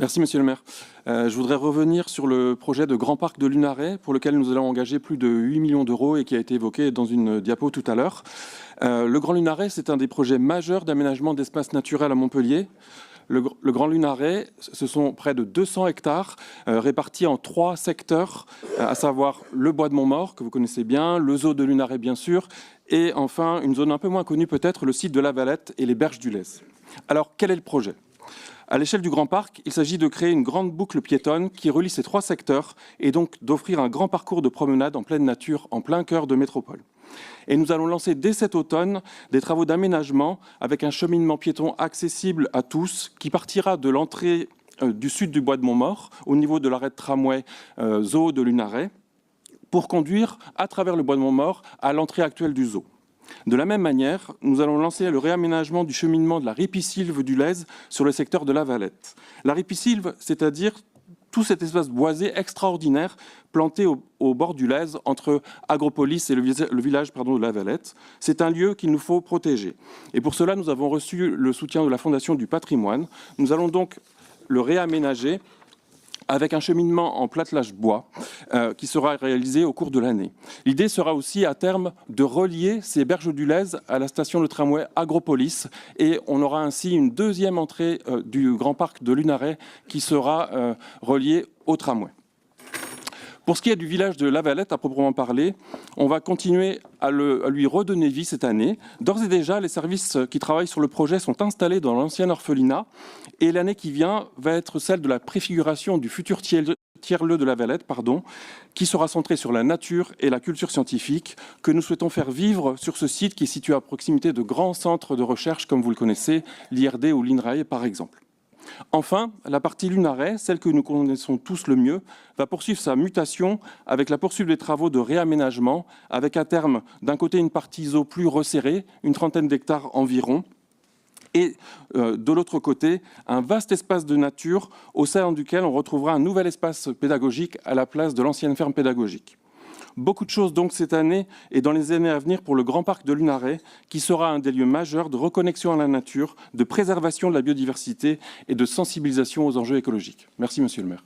Merci, monsieur le maire. Je voudrais revenir sur le projet de Grand Parc de Lunaret, pour lequel nous allons engager plus de 8 millions d'euros et qui a été évoqué dans une diapo tout à l'heure. Le Grand Lunaret, c'est un des projets majeurs d'aménagement d'espaces naturels à Montpellier. Le Grand Lunaret, ce sont près de 200 hectares répartis en 3 secteurs, à savoir le bois de Montmaur, que vous connaissez bien, le zoo de Lunaret, bien sûr, et enfin, une zone un peu moins connue peut-être, le site de la Valette et les berges du Lez. Alors, quel est le projet ? À l'échelle du Grand Parc, il s'agit de créer une grande boucle piétonne qui relie ces 3 secteurs et donc d'offrir un grand parcours de promenade en pleine nature, en plein cœur de métropole. Et nous allons lancer dès cet automne des travaux d'aménagement avec un cheminement piéton accessible à tous qui partira de l'entrée du sud du bois de Montmaur, au niveau de l'arrêt de tramway zoo de Lunaret, pour conduire à travers le bois de Montmaur à l'entrée actuelle du zoo. De la même manière, nous allons lancer le réaménagement du cheminement de la ripisylve du Lez sur le secteur de la Valette. La ripisylve, c'est-à-dire tout cet espace boisé extraordinaire planté au bord du Lez entre Agropolis et le village de la Valette. C'est un lieu qu'il nous faut protéger. Et pour cela, nous avons reçu le soutien de la Fondation du patrimoine. Nous allons donc le réaménager avec un cheminement en platelage bois qui sera réalisé au cours de l'année. L'idée sera aussi à terme de relier ces berges du Lez à la station de tramway Agropolis et on aura ainsi une deuxième entrée du Grand Parc de Lunaret qui sera reliée au tramway. Pour ce qui est du village de la Valette, à proprement parler, on va continuer à lui redonner vie cette année. D'ores et déjà, les services qui travaillent sur le projet sont installés dans l'ancien orphelinat et l'année qui vient va être celle de la préfiguration du futur tiers-lieu de la Valette, qui sera centré sur la nature et la culture scientifique que nous souhaitons faire vivre sur ce site qui est situé à proximité de grands centres de recherche comme vous le connaissez, l'IRD ou l'INRAE par exemple. Enfin, la partie Lunaret, celle que nous connaissons tous le mieux, va poursuivre sa mutation avec la poursuite des travaux de réaménagement, avec à terme d'un côté une partie zoo plus resserrée, une trentaine d'hectares environ, et de l'autre côté, un vaste espace de nature au sein duquel on retrouvera un nouvel espace pédagogique à la place de l'ancienne ferme pédagogique. Beaucoup de choses donc cette année et dans les années à venir pour le Grand Parc de Lunaret, qui sera un des lieux majeurs de reconnexion à la nature, de préservation de la biodiversité et de sensibilisation aux enjeux écologiques. Merci, monsieur le maire.